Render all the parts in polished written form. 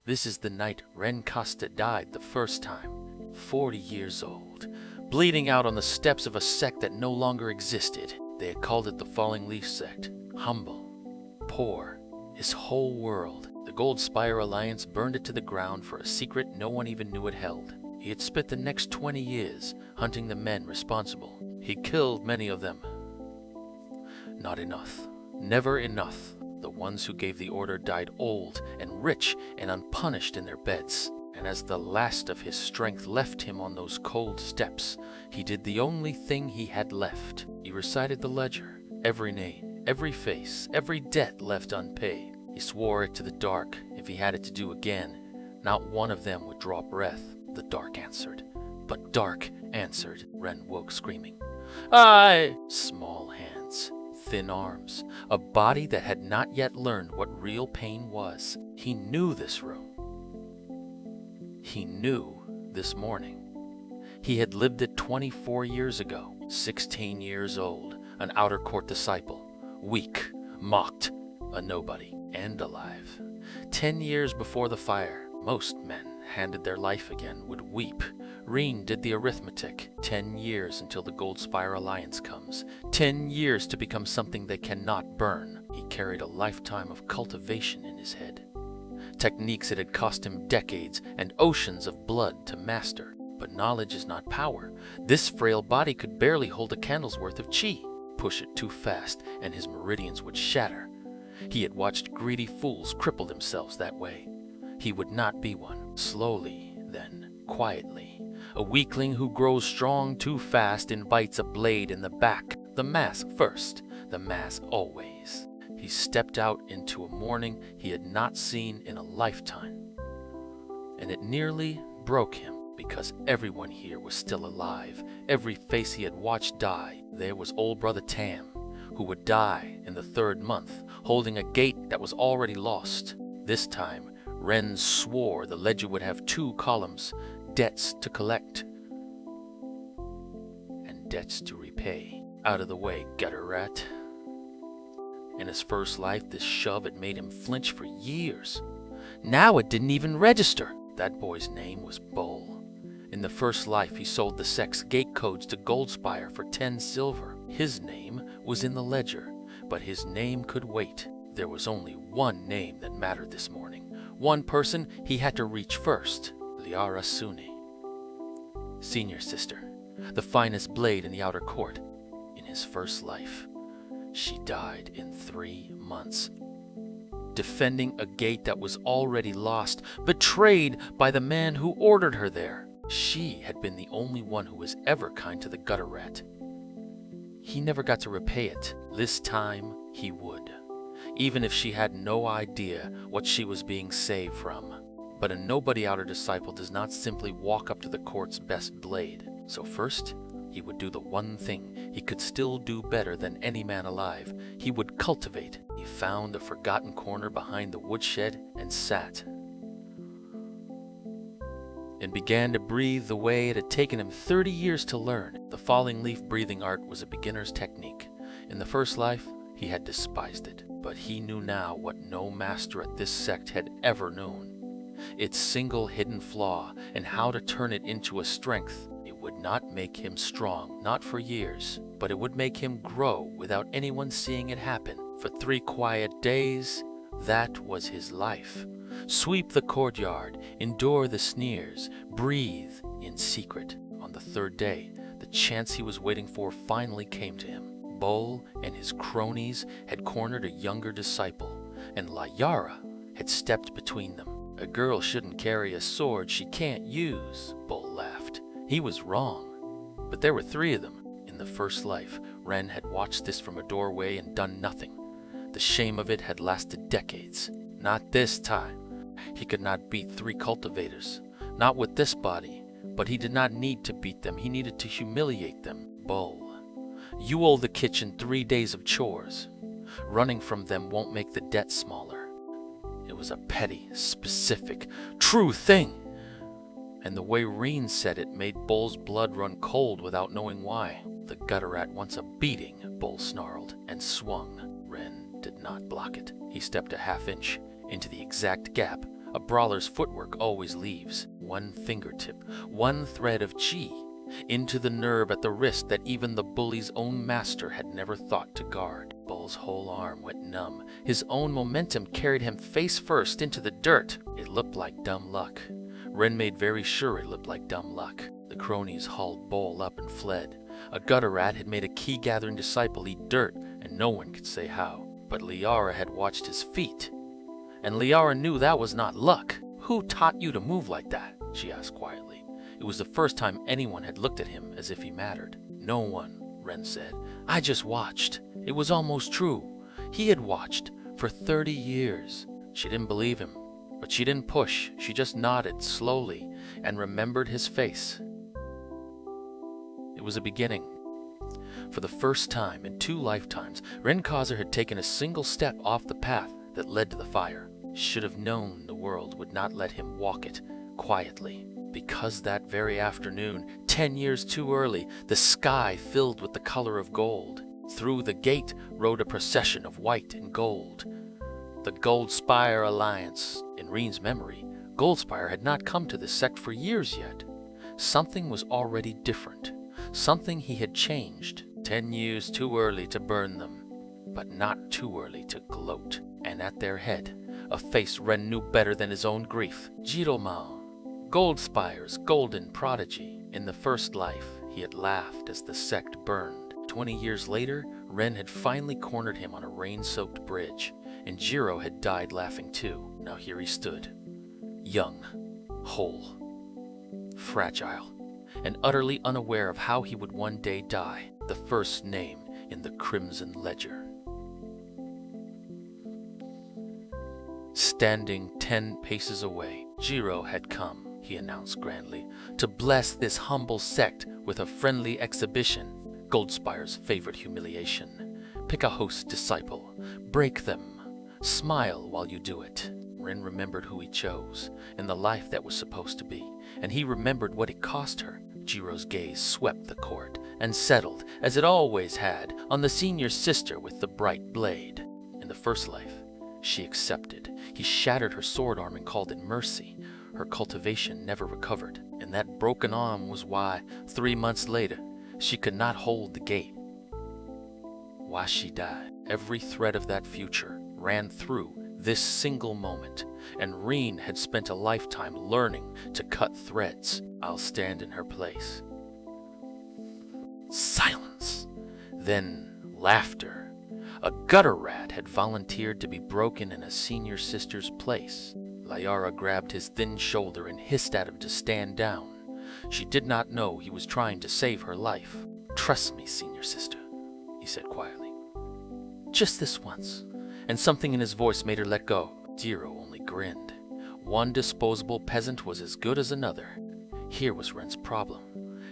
This is the night Ren Costa died the first time, 40 years old, bleeding out on the steps of a sect that no longer existed. They had called it the Falling Leaf Sect. Humble, poor, his whole world. The Gold Spire Alliance burned it to the ground for a secret no one even knew it held. He had spent the next 20 years hunting the men responsible. He killed many of them. Not enough. Never enough. The ones who gave the order died old and rich and unpunished in their beds. And as the last of his strength left him on those cold steps, he did the only thing he had left. He recited the ledger, every name, every face, every debt left unpaid. He swore it to the dark if he had it to do again. Not one of them would draw breath. The dark answered. But dark answered. Ren woke screaming. "I!" Small hands, thin arms, a body that had not yet learned what real pain was. He knew this room. He knew this morning. He had lived it 24 years ago, 16 years old, an outer court disciple, weak, mocked, a nobody, and alive. 10 years before the fire, most men handed their life again would weep. Reen did the arithmetic. 10 years until the Gold Spire Alliance comes. 10 years to become something they cannot burn. He carried a lifetime of cultivation in his head. Techniques it had cost him decades and oceans of blood to master. But knowledge is not power. This frail body could barely hold a candle's worth of chi. Push it too fast and his meridians would shatter. He had watched greedy fools cripple themselves that way. He would not be one. Slowly, then, quietly. A weakling who grows strong too fast invites a blade in the back. The mask first, the mask always. He stepped out into a morning he had not seen in a lifetime. And it nearly broke him because everyone here was still alive. Every face he had watched die. There was old brother Tam, who would die in the 3rd month, holding a gate that was already lost. This time, Ren swore the ledger would have 2 columns, debts to collect and debts to repay. Out of the way, gutter rat. In his first life, this shove had made him flinch for years. Now it didn't even register. That boy's name was Bull. In the first life, he sold the Sect's gate codes to Goldspire for 10 silver. His name was in the ledger, but his name could wait. There was only one name that mattered this morning. One person he had to reach first. Liara Suni. Senior sister. The finest blade in the outer court. In his first life. She died in 3 months. Defending a gate that was already lost. Betrayed by the man who ordered her there. She had been the only one who was ever kind to the gutter rat. He never got to repay it. This time he would. Even if she had no idea what she was being saved from. But a nobody outer disciple does not simply walk up to the court's best blade. So first, he would do the one thing he could still do better than any man alive. He would cultivate. He found a forgotten corner behind the woodshed and sat. And began to breathe the way it had taken him 30 years to learn. The falling leaf breathing art was a beginner's technique. In the first life, he had despised it. But he knew now what no master at this sect had ever known. Its single hidden flaw and how to turn it into a strength. It would not make him strong, not for years, but it would make him grow without anyone seeing it happen. For 3 quiet days, that was his life. Sweep the courtyard, endure the sneers, breathe in secret. On the 3rd day, the chance he was waiting for finally came to him. Bull and his cronies had cornered a younger disciple, and Liara had stepped between them. A girl shouldn't carry a sword she can't use, Bull laughed. He was wrong, but there were 3 of them. In the first life, Ren had watched this from a doorway and done nothing. The shame of it had lasted decades. Not this time. He could not beat 3 cultivators. Not with this body. But he did not need to beat them. He needed to humiliate them. Bull. You owe the kitchen 3 days of chores. Running from them won't make the debt smaller. It was a petty, specific, true thing. And the way Reen said it made Bull's blood run cold without knowing why. The gutter rat wants a beating, Bull snarled, and swung. Ren did not block it. He stepped a half inch into the exact gap A brawler's footwork always leaves one fingertip, one thread of chi, into the nerve at the wrist that even the bully's own master had never thought to guard. Bull's whole arm went numb. His own momentum carried him face first into the dirt. It looked like dumb luck. Ren made very sure it looked like dumb luck. The cronies hauled Bull up and fled. A gutter rat had made a key-gathering disciple eat dirt, and no one could say how. But Liara had watched his feet, and Liara knew that was not luck. "Who taught you to move like that?" she asked quietly. It was the first time anyone had looked at him as if he mattered. "No one," Ren said. "I just watched. It was almost true. He had watched for 30 years. She didn't believe him, but she didn't push. She just nodded slowly and remembered his face. It was a beginning. For the first time in 2 lifetimes, Renkazer had taken a single step off the path that led to the fire. Should have known the world would not let him walk it quietly. Because that very afternoon, 10 years too early, the sky filled with the color of gold. Through the gate rode a procession of white and gold. The Goldspire Alliance. In Reen's memory, Goldspire had not come to this sect for years yet. Something was already different. Something he had changed. 10 years too early to burn them, but not too early to gloat. And at their head, a face Ren knew better than his own grief. Jiromao, Goldspire's golden prodigy. In the first life, he had laughed as the sect burned. 20 years later, Ren had finally cornered him on a rain-soaked bridge, and Jiro had died laughing too. Now here he stood, young, whole, fragile, and utterly unaware of how he would one day die, the first name in the Crimson Ledger. Standing 10 paces away, Jiro had come, he announced grandly, to bless this humble sect with a friendly exhibition, Goldspire's favorite humiliation. Pick a host disciple, break them, smile while you do it. Ren remembered who he chose, and the life that was supposed to be, and he remembered what it cost her. Jiro's gaze swept the court, and settled, as it always had, on the senior sister with the bright blade. In the first life, she accepted. He shattered her sword arm and called it mercy. Her cultivation never recovered, and that broken arm was why, 3 months later, she could not hold the gate. Why she died. Every thread of that future ran through this single moment, and Reen had spent a lifetime learning to cut threads. I'll stand in her place. Silence. Then laughter. A gutter rat had volunteered to be broken in a senior sister's place. Liara grabbed his thin shoulder and hissed at him to stand down. She did not know he was trying to save her life. "Trust me, senior sister," he said quietly. "Just this once." And something in his voice made her let go. Jiro only grinned. One disposable peasant was as good as another. Here was Ren's problem.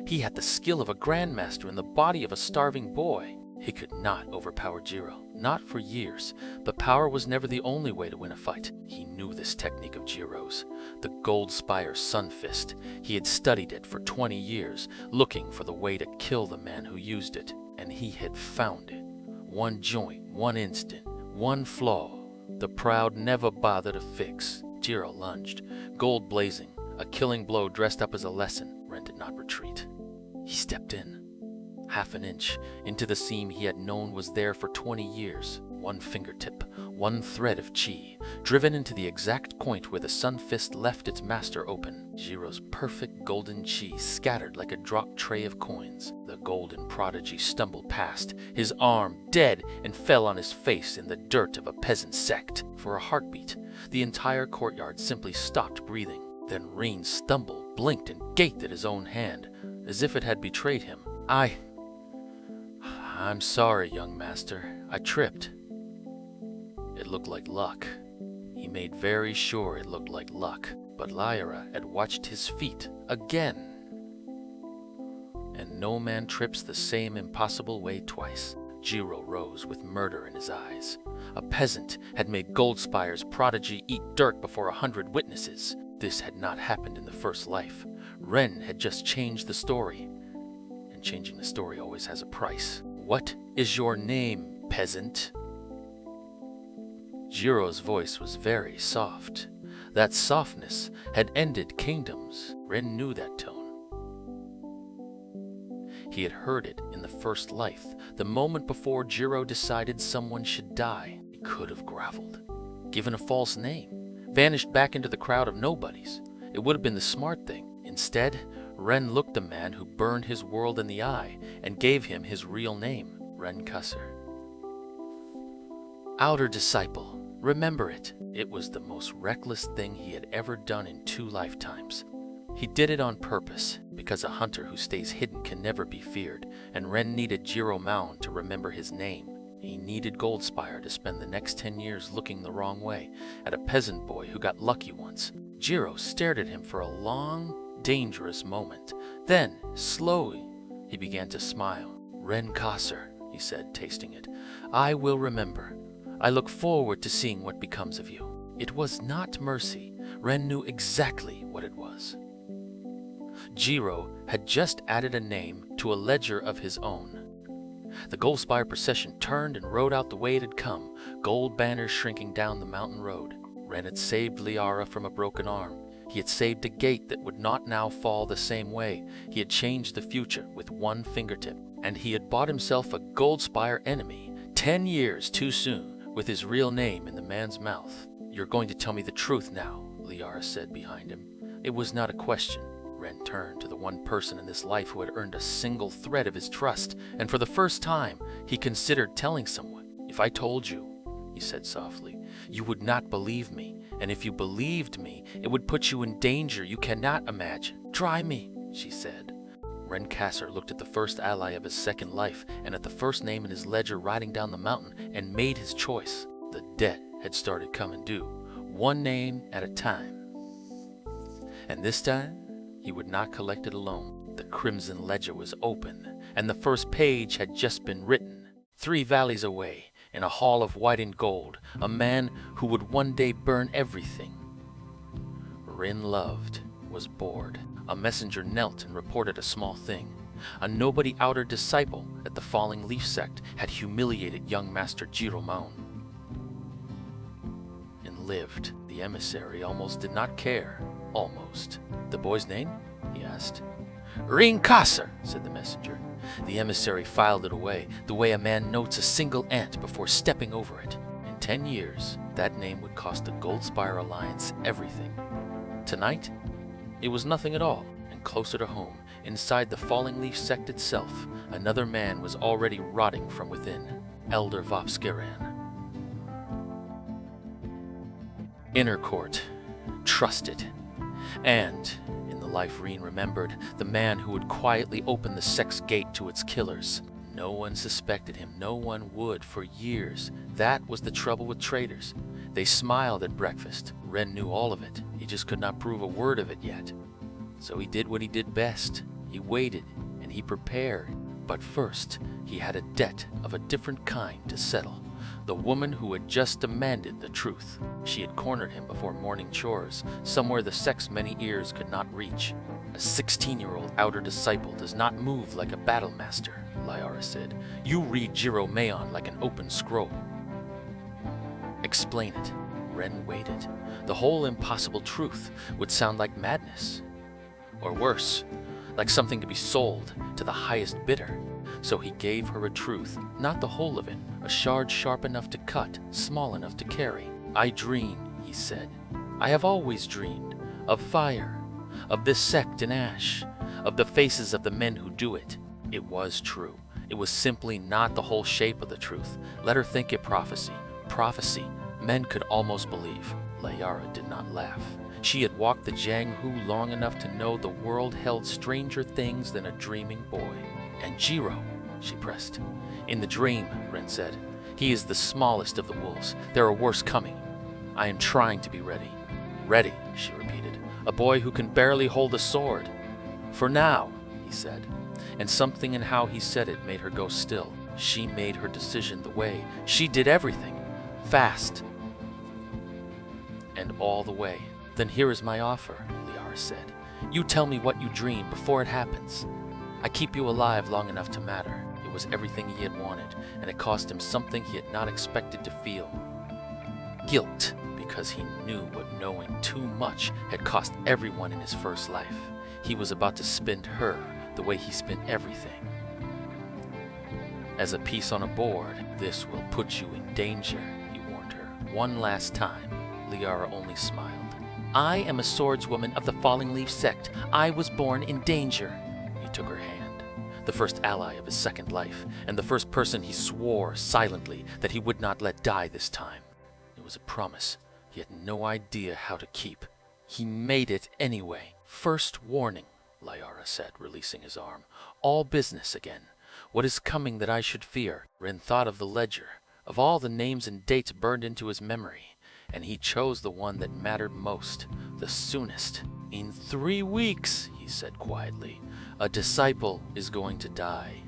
He had the skill of a grandmaster in the body of a starving boy. He could not overpower Jiro, not for years, but power was never the only way to win a fight. He knew this technique of Jiro's, the Goldspire Sun Fist. He had studied it for 20 years, looking for the way to kill the man who used it, and he had found it. One joint, one instant, one flaw, the proud never bother to fix. Jiro lunged, gold blazing, a killing blow dressed up as a lesson. Ren did not retreat. He stepped in. Half an inch into the seam he had known was there for 20 years. One fingertip, one thread of chi, driven into the exact point where the sun fist left its master open. Jiro's perfect golden chi scattered like a dropped tray of coins. The golden prodigy stumbled past, his arm dead, and fell on his face in the dirt of a peasant sect. For a heartbeat, the entire courtyard simply stopped breathing. Then Reen stumbled, blinked, and gaped at his own hand, as if it had betrayed him. I'm sorry, young master. I tripped. It looked like luck. He made very sure it looked like luck, but Lyra had watched his feet again. And no man trips the same impossible way twice. Jiro rose with murder in his eyes. A peasant had made Goldspire's prodigy eat dirt before 100 witnesses. This had not happened in the first life. Ren had just changed the story. And changing the story always has a price. What is your name, peasant? Jiro's voice was very soft. That softness had ended kingdoms. Ren knew that tone. He had heard it in the first life, the moment before Jiro decided someone should die. He could have groveled, given a false name, vanished back into the crowd of nobodies. It would have been the smart thing. Instead, Ren looked the man who burned his world in the eye and gave him his real name, Ren Kusser. Outer disciple, remember it. It was the most reckless thing he had ever done in 2 lifetimes. He did it on purpose, because a hunter who stays hidden can never be feared, and Ren needed Jiro Maun to remember his name. He needed Goldspire to spend the next 10 years looking the wrong way at a peasant boy who got lucky once. Jiro stared at him for a long, dangerous moment. Then, slowly, he began to smile. Ren Kusser, he said, tasting it. I will remember. I look forward to seeing what becomes of you. It was not mercy. Ren knew exactly what it was. Jiro had just added a name to a ledger of his own. The Goldspire procession turned and rode out the way it had come, gold banners shrinking down the mountain road. Ren had saved Liara from a broken arm. He had saved a gate that would not now fall the same way. He had changed the future with one fingertip, and he had bought himself a Goldspire enemy 10 years too soon, with his real name in the man's mouth. You're going to tell me the truth now, Liara said behind him. It was not a question. Ren turned to the one person in this life who had earned a single thread of his trust, and for the first time, he considered telling someone. If I told you, he said softly, you would not believe me, and if you believed me, it would put you in danger you cannot imagine. Try me, she said. Ren Kusser looked at the first ally of his second life, and at the first name in his ledger riding down the mountain, and made his choice. The debt had started coming due, one name at a time. And this time, he would not collect it alone. The crimson ledger was open, and the first page had just been written. 3 valleys away, in a hall of white and gold, a man who would one day burn everything Ren loved was bored. A messenger knelt and reported a small thing. A nobody outer disciple at the Falling Leaf Sect had humiliated young Master Jiro Maun and lived. The emissary almost did not care. Almost. The boy's name? He asked. Ren Kusser, said the messenger. The emissary filed it away, the way a man notes a single ant before stepping over it. In 10 years, that name would cost the Goldspire Alliance everything. Tonight, it was nothing at all, and closer to home, inside the Falling Leaf Sect itself, another man was already rotting from within, Elder Vopskiran. Inner court, trusted, and, in the life Ren remembered, the man who would quietly open the Sect's gate to its killers. No one suspected him, no one would for years. That was the trouble with traitors. They smiled at breakfast. Ren knew all of it. He just could not prove a word of it yet. So he did what he did best. He waited, and he prepared. But first, he had a debt of a different kind to settle. The woman who had just demanded the truth. She had cornered him before morning chores, somewhere the Sect's many ears could not reach. A 16-year-old outer disciple does not move like a battle master, Liara said. You read Jiro Maun like an open scroll. Explain it. Ren waited. The whole impossible truth would sound like madness. Or worse, like something to be sold to the highest bidder. So he gave her a truth, not the whole of it, a shard sharp enough to cut, small enough to carry. I dream, he said. I have always dreamed of fire, of this sect in ash, of the faces of the men who do it. It was true. It was simply not the whole shape of the truth. Let her think it prophecy. Prophecy. Men could almost believe. Liara did not laugh. She had walked the Jianghu long enough to know the world held stranger things than a dreaming boy. And Jiro, she pressed. In the dream, Ren said. He is the smallest of the wolves. There are worse coming. I am trying to be ready. Ready, she repeated. A boy who can barely hold a sword. For now, he said. And something in how he said it made her go still. She made her decision the way. She did everything. Fast. And all the way. Then here is my offer, Liara said. You tell me what you dream before it happens. I keep you alive long enough to matter. It was everything he had wanted, and it cost him something he had not expected to feel. Guilt, because he knew what knowing too much had cost everyone in his first life. He was about to spend her the way he spent everything. As a piece on a board, this will put you in danger, he warned her. One last time, Liara only smiled. I am a swordswoman of the Falling Leaf Sect. I was born in danger. He took her hand, the first ally of his second life, and the first person he swore silently that he would not let die this time. It was a promise he had no idea how to keep. He made it anyway. First warning, Liara said, releasing his arm. All business again. What is coming that I should fear? Ren thought of the ledger, of all the names and dates burned into his memory, and he chose the one that mattered most, the soonest. In 3 weeks, he said quietly, a disciple is going to die.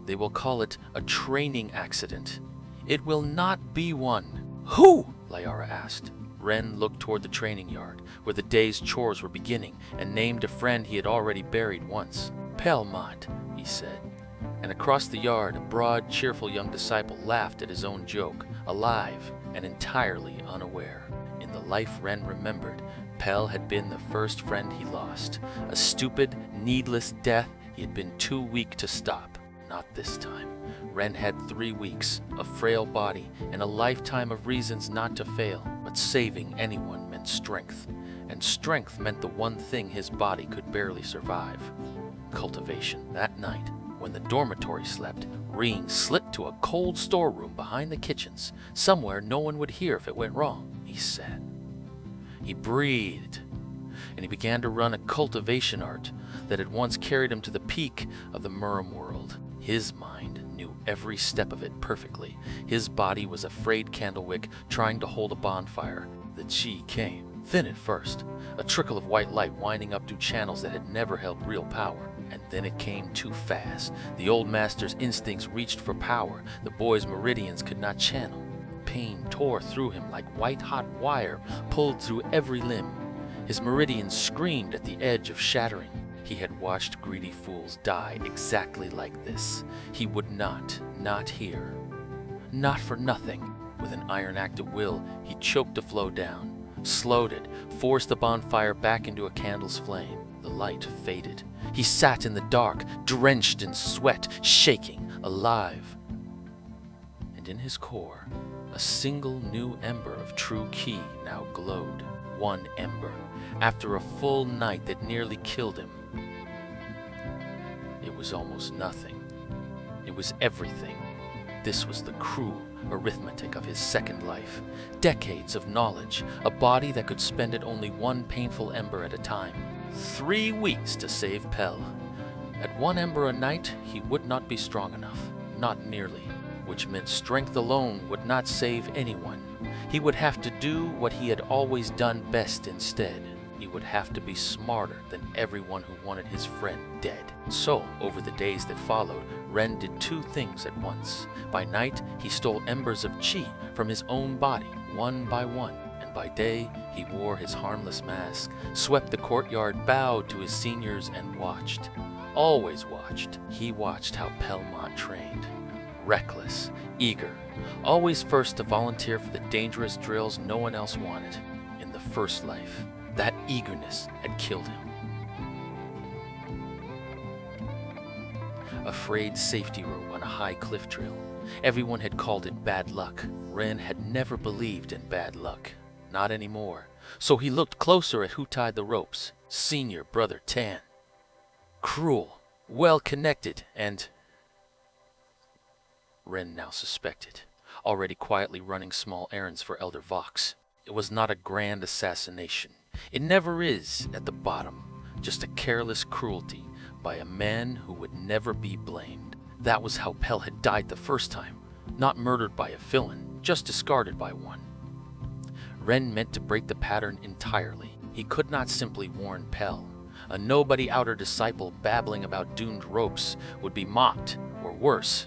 They will call it a training accident. It will not be one. Who? Liara asked. Ren looked toward the training yard, where the day's chores were beginning, and named a friend he had already buried once. Pelmont, he said. And across the yard, a broad, cheerful young disciple laughed at his own joke, alive and entirely unaware. In the life Ren remembered, Pel had been the first friend he lost. A stupid, needless death he had been too weak to stop. Not this time. Ren had 3 weeks, a frail body, and a lifetime of reasons not to fail. But saving anyone meant strength, and strength meant the one thing his body could barely survive. Cultivation. That night, when the dormitory slept, Ring slipped to a cold storeroom behind the kitchens, somewhere no one would hear if it went wrong. He sat. He breathed, and he began to run a cultivation art that had once carried him to the peak of the Murim world. His mind knew every step of it perfectly. His body was a frayed candlewick trying to hold a bonfire. The chi came, thin at first, a trickle of white light winding up through channels that had never held real power. And then it came too fast. The old master's instincts reached for power the boy's meridians could not channel. Pain tore through him like white-hot wire pulled through every limb. His meridians screamed at the edge of shattering. He had watched greedy fools die exactly like this. He would not here. Not for nothing. With an iron act of will, he choked the flow down, slowed it, forced the bonfire back into a candle's flame. The light faded. He sat in the dark, drenched in sweat, shaking, alive. And in his core, a single new ember of true ki now glowed. One ember, after a full night that nearly killed him. It was almost nothing. It was everything. This was the cruel arithmetic of his second life. Decades of knowledge, a body that could spend it only one painful ember at a time. 3 weeks to save Pel. At 1 ember a night, he would not be strong enough. Not nearly. Which meant strength alone would not save anyone. He would have to do what he had always done best instead. He would have to be smarter than everyone who wanted his friend dead. So, over the days that followed, Ren did 2 things at once. By night, he stole embers of chi from his own body, one by one. By day, he wore his harmless mask, swept the courtyard, bowed to his seniors, and watched. Always watched. He watched how Pelmont trained. Reckless, eager, always first to volunteer for the dangerous drills no one else wanted. In the first life, that eagerness had killed him. A frayed safety rope on a high cliff trail. Everyone had called it bad luck. Ren had never believed in bad luck. Not anymore. So he looked closer at who tied the ropes. Senior Brother Tan. Cruel, well-connected, and... Ren now suspected, already quietly running small errands for Elder Vox. It was not a grand assassination. It never is, at the bottom. Just a careless cruelty by a man who would never be blamed. That was how Pel had died the first time. Not murdered by a villain, just discarded by one. Ren meant to break the pattern entirely. He could not simply warn Pel. A nobody outer disciple babbling about doomed ropes would be mocked, or worse,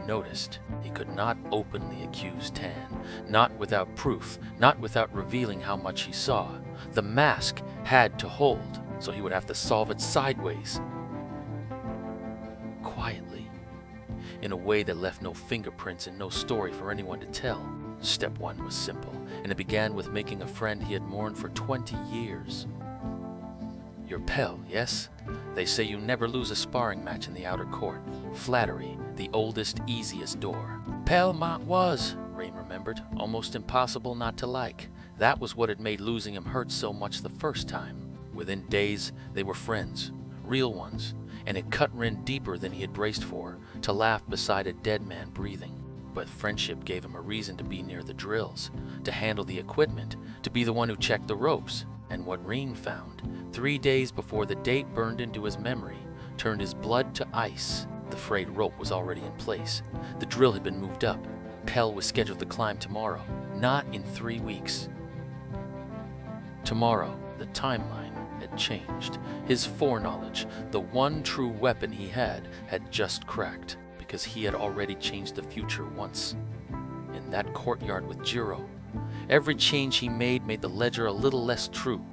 noticed. He could not openly accuse Tan, not without proof, not without revealing how much he saw. The mask had to hold, so he would have to solve it sideways, quietly, in a way that left no fingerprints and no story for anyone to tell. Step 1 was simple. and it began with making a friend he had mourned for 20 years. You're Pell, yes? They say you never lose a sparring match in the outer court. Flattery, the oldest, easiest door. Pell Mont was, Rain remembered, almost impossible not to like. That was what had made losing him hurt so much the first time. Within days, they were friends, real ones, and it cut Ren deeper than he had braced for, to laugh beside a dead man breathing. But friendship gave him a reason to be near the drills, to handle the equipment, to be the one who checked the ropes. And what Reen found, 3 days before the date burned into his memory, turned his blood to ice. The frayed rope was already in place. The drill had been moved up. Pell was scheduled to climb tomorrow, not in 3 weeks. Tomorrow, the timeline had changed. His foreknowledge, the one true weapon he had just cracked, because he had already changed the future once. In that courtyard with Jiro, every change he made the ledger a little less true.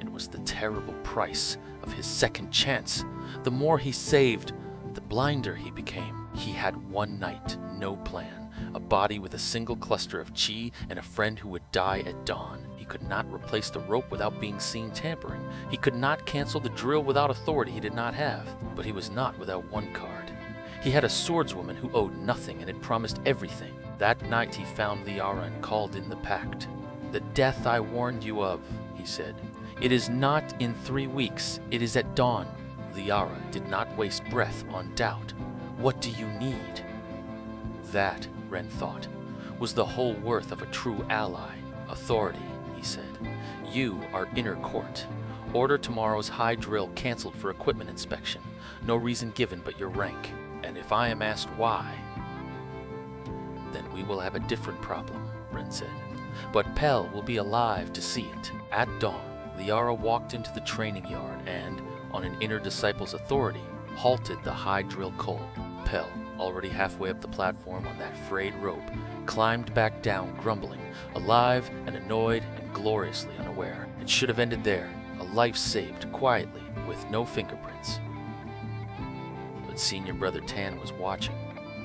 It was the terrible price of his second chance. The more he saved, the blinder he became. He had one night, no plan, a body with a single cluster of chi, and a friend who would die at dawn. He could not replace the rope without being seen tampering. He could not cancel the drill without authority he did not have. But he was not without one card. He had a swordswoman who owed nothing and had promised everything. That night he found Liara and called in the pact. "The death I warned you of," he said. "It is not in 3 weeks. It is at dawn." Liara did not waste breath on doubt. "What do you need?" That, Ren thought, was the whole worth of a true ally. "Authority," he said. "You are inner court. Order tomorrow's high drill canceled for equipment inspection. No reason given but your rank. And if I am asked why, then we will have a different problem," Ren said. "But Pell will be alive to see it." At dawn, Liara walked into the training yard and, on an inner disciple's authority, halted the high drill cold. Pell, already halfway up the platform on that frayed rope, climbed back down grumbling, alive and annoyed and gloriously unaware. It should have ended there, a life saved quietly with no fingerprints. But senior brother Tan was watching,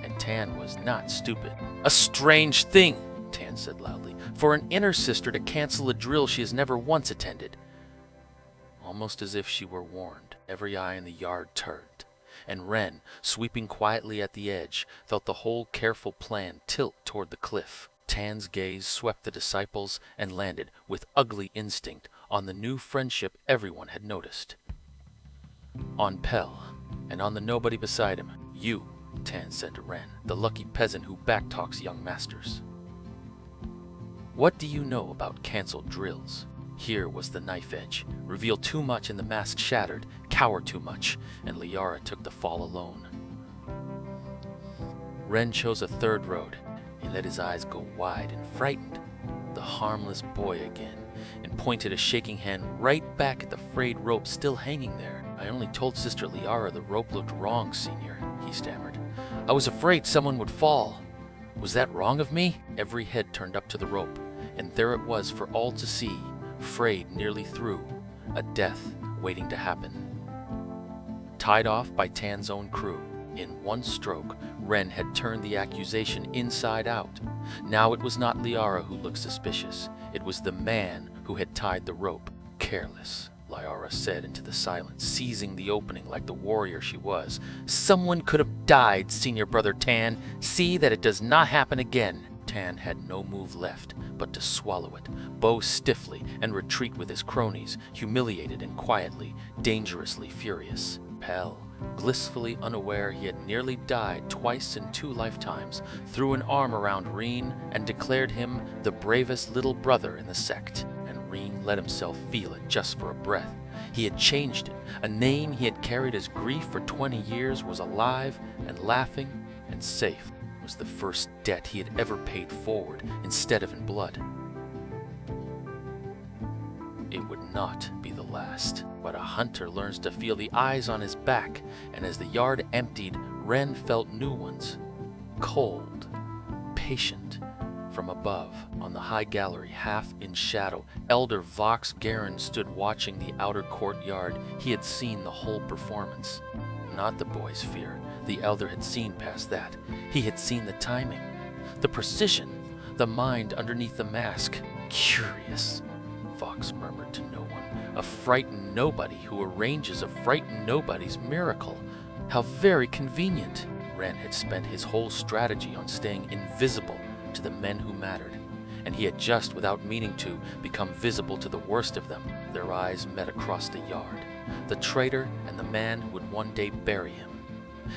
and Tan was not stupid. "A strange thing," Tan said loudly, "for an inner sister to cancel a drill she has never once attended." Almost as if she were warned, every eye in the yard turned, and Ren, sweeping quietly at the edge, felt the whole careful plan tilt toward the cliff. Tan's gaze swept the disciples and landed, with ugly instinct, on the new friendship everyone had noticed. On Pell, and on the nobody beside him. "You," Tan said to Ren, "the lucky peasant who backtalks young masters. What do you know about cancelled drills?" Here was the knife edge. Reveal too much and the mask shattered. Cower too much, and Liara took the fall alone. Ren chose a third road. He let his eyes go wide and frightened. The harmless boy again, and pointed a shaking hand right back at the frayed rope still hanging there. "I only told Sister Liara the rope looked wrong, Senior," he stammered. "I was afraid someone would fall. Was that wrong of me?" Every head turned up to the rope, and there it was for all to see, frayed nearly through, a death waiting to happen. Tied off by Tan's own crew, in one stroke, Ren had turned the accusation inside out. Now it was not Liara who looked suspicious. It was the man who had tied the rope. "Careless," Liara said into the silence, seizing the opening like the warrior she was. "Someone could have died, Senior Brother Tan. See that it does not happen again." Tan had no move left but to swallow it, bow stiffly, and retreat with his cronies, humiliated and quietly, dangerously furious. Pell, blissfully unaware he had nearly died twice in 2 lifetimes, threw an arm around Reen and declared him the bravest little brother in the sect. And Reen let himself feel it just for a breath. He had changed it. A name he had carried as grief for 20 years was alive and laughing and safe. It was the first debt he had ever paid forward instead of in blood. It would not be the last. But a hunter learns to feel the eyes on his back, and as the yard emptied, Ren felt new ones. Cold, patient. From above, on the high gallery, half in shadow, Elder Vox Garen stood watching the outer courtyard. He had seen the whole performance. Not the boy's fear. The elder had seen past that. He had seen the timing, the precision, the mind underneath the mask. Curious, Fox murmured to no one. A frightened nobody who arranges a frightened nobody's miracle. How very convenient. Ren had spent his whole strategy on staying invisible to the men who mattered, and he had just, without meaning to, become visible to the worst of them. Their eyes met across the yard, the traitor and the man who would one day bury him,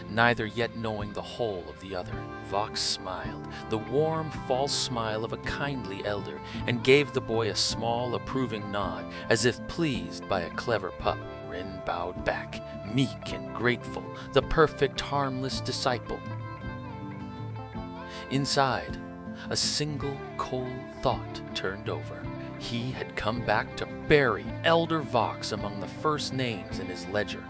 neither yet knowing the whole of the other. Vox smiled, the warm, false smile of a kindly elder, and gave the boy a small, approving nod, as if pleased by a clever pup. Ren bowed back, meek and grateful, the perfect, harmless disciple. Inside, a single cold thought turned over. He had come back to bury Elder Vox among the first names in his ledger.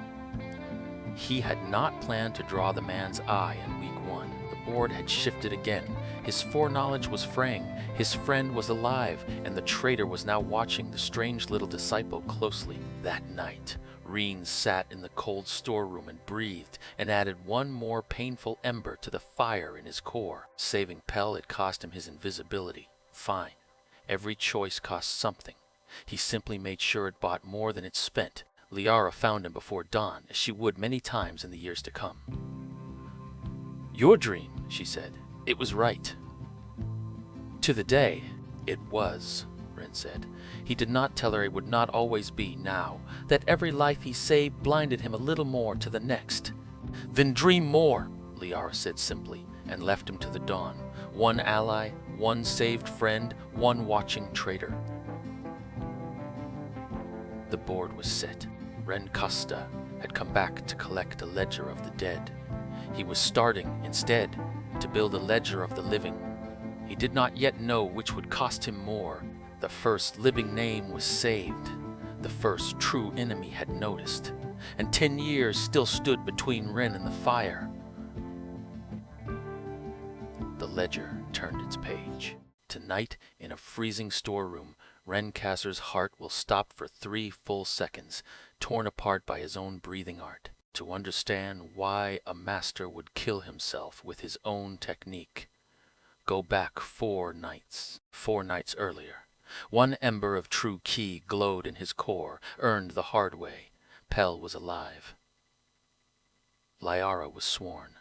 He had not planned to draw the man's eye in week one. The board had shifted again. His foreknowledge was fraying. His friend was alive, and the traitor was now watching the strange little disciple closely. That night, Reen sat in the cold storeroom and breathed, and added one more painful ember to the fire in his core. Saving Pell had cost him his invisibility. Fine. Every choice cost something. He simply made sure it bought more than it spent. Liara found him before dawn, as she would many times in the years to come. "Your dream," she said. "It was right." "To the day, it was," Ren said. He did not tell her it would not always be now, that every life he saved blinded him a little more to the next. "Then dream more," Liara said simply, and left him to the dawn. One ally, one saved friend, one watching traitor. The board was set. Ren Costa had come back to collect a ledger of the dead. He was starting, instead, to build a ledger of the living. He did not yet know which would cost him more. The first living name was saved. The first true enemy had noticed. And 10 years still stood between Ren and the fire. The ledger turned its page. Tonight, in a freezing storeroom, Rencasser's heart will stop for 3 full seconds, torn apart by his own breathing art, to understand why a master would kill himself with his own technique. Go back 4 nights earlier. One ember of true ki glowed in his core, earned the hard way. Pell was alive. Liara was sworn,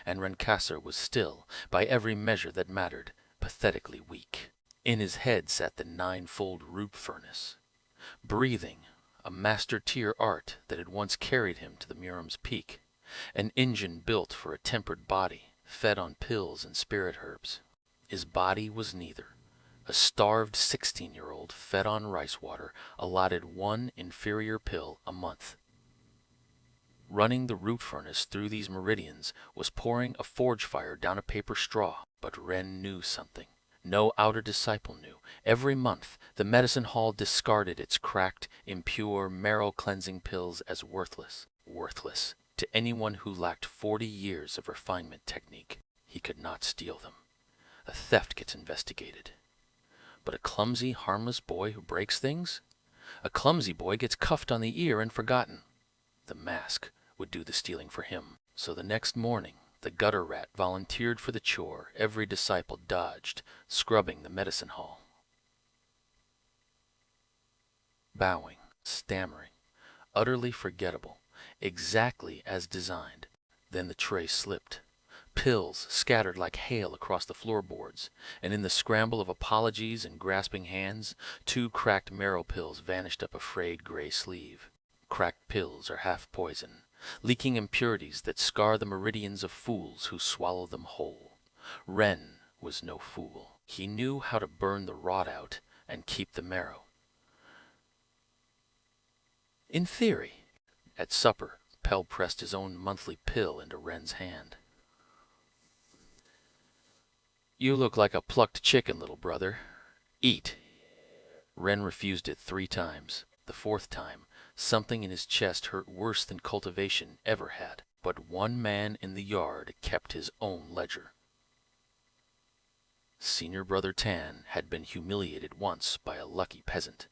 and Rencasser was still, by every measure that mattered, pathetically weak. In his head sat the 9-fold root furnace, breathing, a master-tier art that had once carried him to the Muram's peak, an engine built for a tempered body, fed on pills and spirit herbs. His body was neither. A starved 16-year-old fed on rice water, allotted 1 inferior pill a month. Running the root furnace through these meridians was pouring a forge fire down a paper straw. But Ren knew something. No outer disciple knew. Every month, the medicine hall discarded its cracked, impure, marrow-cleansing pills as worthless. Worthless to anyone who lacked 40 years of refinement technique. He could not steal them. A theft gets investigated. But a clumsy, harmless boy who breaks things? A clumsy boy gets cuffed on the ear and forgotten. The mask would do the stealing for him. So the next morning, the gutter rat volunteered for the chore every disciple dodged, scrubbing the medicine hall. Bowing, stammering, utterly forgettable, exactly as designed. Then the tray slipped. Pills scattered like hail across the floorboards, and in the scramble of apologies and grasping hands, 2 cracked marrow pills vanished up a frayed gray sleeve. Cracked pills are half poison, leaking impurities that scar the meridians of fools who swallow them whole. Ren was no fool. He knew how to burn the rot out and keep the marrow. In theory. At supper, Pell pressed his own monthly pill into Ren's hand. "You look like a plucked chicken, little brother. Eat." Ren refused it 3 times. The 4th time, something in his chest hurt worse than Cultivation ever had. But one man in the yard kept his own ledger. Senior Brother Tan had been humiliated once by a lucky peasant,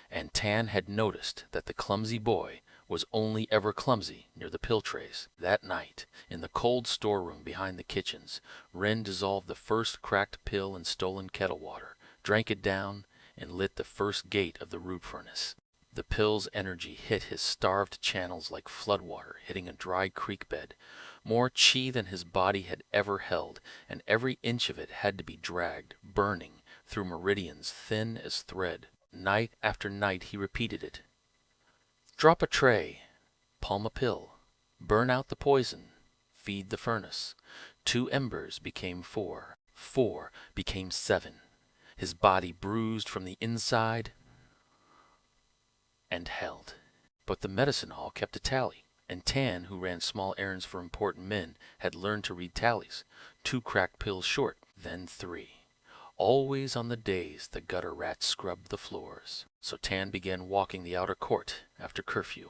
and Tan had noticed that the clumsy boy was only ever clumsy near the pill trays. That night, in the cold storeroom behind the kitchens, Ren dissolved the first cracked pill in stolen kettle water, drank it down, and lit the first gate of the root furnace. The pill's energy hit his starved channels like floodwater hitting a dry creek bed, more chi than his body had ever held, and every inch of it had to be dragged, burning, through meridians thin as thread. Night after night he repeated it. Drop a tray, palm a pill, burn out the poison, feed the furnace. 2 embers became 4, 4 became 7. His body bruised from the inside and held. But the medicine hall kept a tally, and Tan, who ran small errands for important men, had learned to read tallies. 2 cracked pills short, then 3. Always on the days the gutter rats scrubbed the floors. So Tan began walking the outer court after curfew,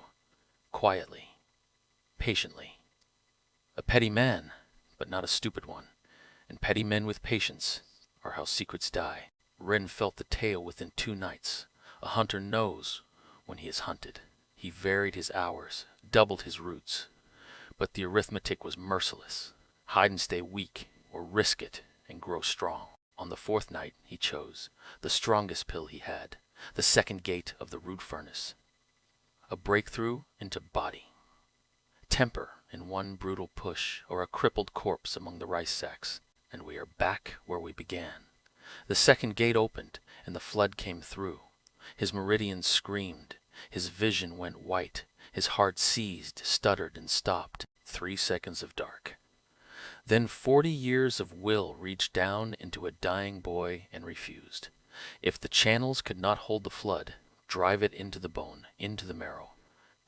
quietly, patiently. A petty man, but not a stupid one, and petty men with patience are how secrets die. Ren felt the tale within 2 nights. A hunter knows when he is hunted. He varied his hours, doubled his routes, but the arithmetic was merciless. Hide and stay weak, or risk it and grow strong. On the 4th night he chose the strongest pill he had, the second gate of the root furnace. A breakthrough into body. Temper in one brutal push, or a crippled corpse among the rice sacks, and we are back where we began. The second gate opened, and the flood came through. His meridians screamed. His vision went white. His heart seized, stuttered, and stopped. 3 seconds of dark. Then 40 years of will reached down into a dying boy and refused. If the channels could not hold the flood, drive it into the bone, into the marrow.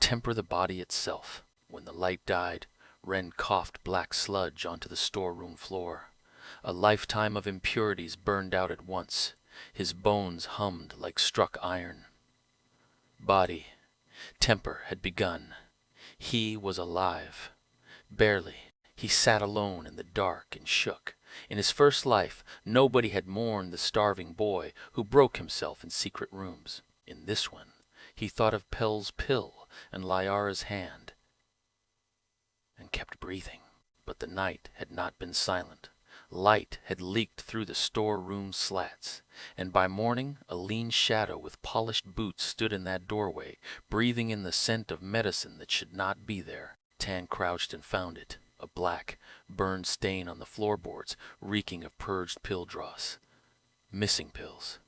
Temper the body itself. When the light died, Ren coughed black sludge onto the storeroom floor. A lifetime of impurities burned out at once. His bones hummed like struck iron. Body, temper had begun. He was alive. Barely. He sat alone in the dark and shook. In his first life, nobody had mourned the starving boy who broke himself in secret rooms. In this one, he thought of Pell's pill and Lyara's hand, and kept breathing. But the night had not been silent. Light had leaked through the storeroom slats, and by morning a lean shadow with polished boots stood in that doorway, breathing in the scent of medicine that should not be there. Tan crouched and found it, a black, burned stain on the floorboards, reeking of purged pill dross. Missing pills.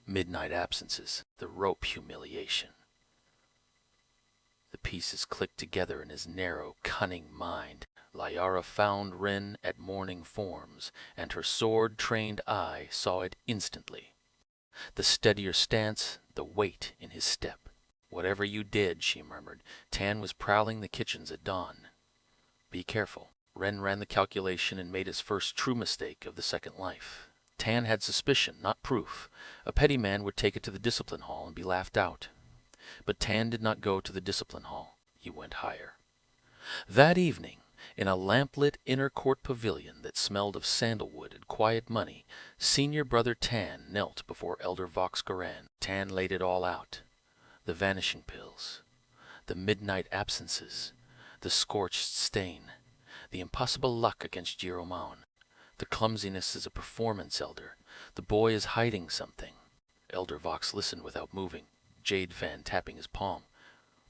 Midnight absences, the rope humiliation. The pieces clicked together in his narrow, cunning mind. Lyara found Ren at morning forms, and her sword-trained eye saw it instantly. The steadier stance, the weight in his step. Whatever you did, she murmured, Tan was prowling the kitchens at dawn. Be careful. Ren ran the calculation and made his first true mistake of the second life. Tan had suspicion, not proof. A petty man would take it to the discipline hall and be laughed out. But Tan did not go to the discipline hall. He went higher. That evening, in a lamplit inner court pavilion that smelled of sandalwood and quiet money, senior brother Tan knelt before elder Vox Garan. Tan laid it all out. The vanishing pills, the midnight absences, the scorched stain, the impossible luck against Giromaun, the clumsiness as a performance elder. The boy is hiding something. Elder Vox listened without moving, jade fan tapping his palm.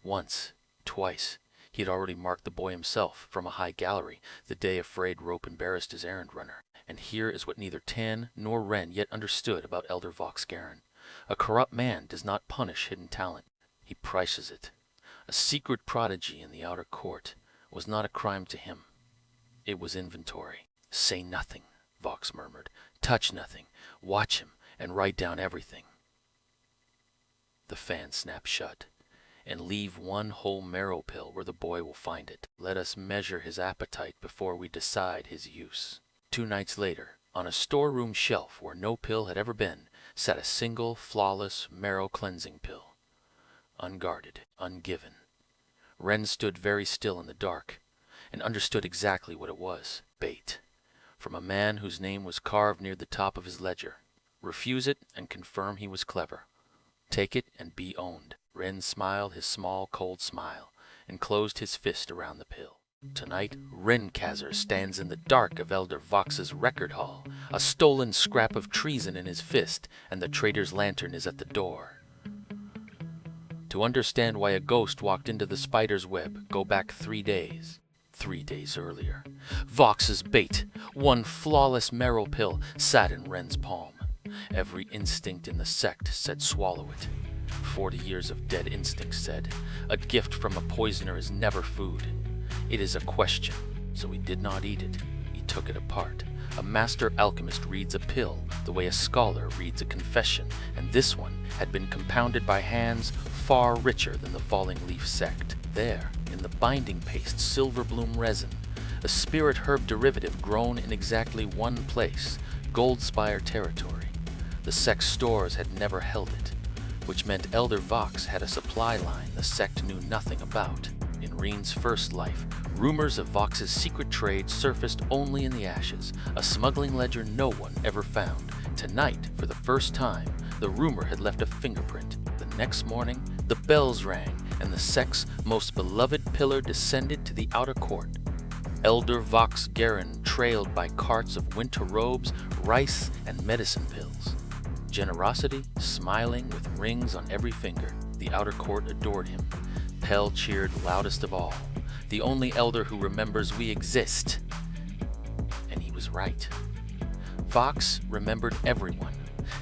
Once, twice, he had already marked the boy himself from a high gallery the day a frayed rope embarrassed his errand runner. And here is what neither Tan nor Ren yet understood about elder Vox Garan. A corrupt man does not punish hidden talent. He prices it. A secret prodigy in the outer court was not a crime to him. It was inventory. Say nothing, Vox murmured. Touch nothing. Watch him and write down everything. The fan snapped shut. And leave one whole marrow pill where the boy will find it. Let us measure his appetite before we decide his use. 2 nights later, on a storeroom shelf where no pill had ever been, sat a single, flawless marrow-cleansing pill. Unguarded, ungiven. Ren stood very still in the dark, and understood exactly what it was. Bait. From a man whose name was carved near the top of his ledger. Refuse it and confirm he was clever. Take it and be owned. Ren smiled his small, cold smile, and closed his fist around the pill. Tonight, Renkazer stands in the dark of Elder Vox's record hall, a stolen scrap of treason in his fist, and the traitor's lantern is at the door. To understand why a ghost walked into the spider's web, go back 3 days. 3 days earlier. Vox's bait, one flawless marrow pill, sat in Ren's palm. Every instinct in the sect said swallow it. 40 years of dead instinct said, a gift from a poisoner is never food. It is a question, so he did not eat it. He took it apart. A master alchemist reads a pill the way a scholar reads a confession, and this one had been compounded by hands far richer than the Falling Leaf sect. There, in the binding paste Silverbloom resin, a spirit herb derivative grown in exactly one place, Goldspire territory. The sect's stores had never held it, which meant Elder Vox had a supply line the sect knew nothing about. In Reen's first life, rumors of Vox's secret trade surfaced only in the ashes, a smuggling ledger no one ever found. Tonight, for the first time, the rumor had left a fingerprint. The next morning, the bells rang, and the sect's most beloved pillar descended to the outer court. Elder Vox Garen trailed by carts of winter robes, rice, and medicine pills. Generosity, smiling with rings on every finger, the outer court adored him. Pell cheered loudest of all. The only elder who remembers we exist. And he was right. Vox remembered everyone.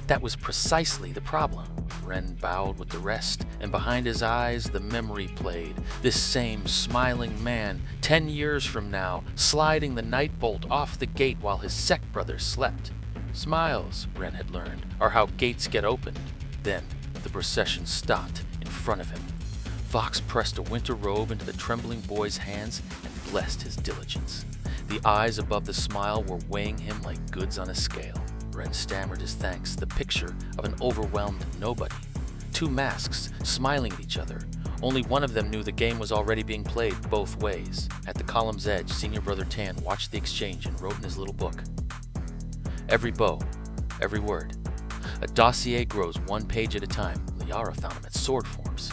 That was precisely the problem. Ren bowed with the rest, and behind his eyes the memory played. This same smiling man, 10 years from now, sliding the night bolt off the gate while his sect brothers slept. Smiles, Ren had learned, are how gates get opened. Then the procession stopped in front of him. Vox pressed a winter robe into the trembling boy's hands and blessed his diligence. The eyes above the smile were weighing him like goods on a scale. Ren stammered his thanks, the picture of an overwhelmed nobody. 2 masks smiling at each other. Only one of them knew the game was already being played both ways. At the column's edge, Senior Brother Tan watched the exchange and wrote in his little book. Every bow, every word. A dossier grows 1 page at a time. Liara found him at sword forms.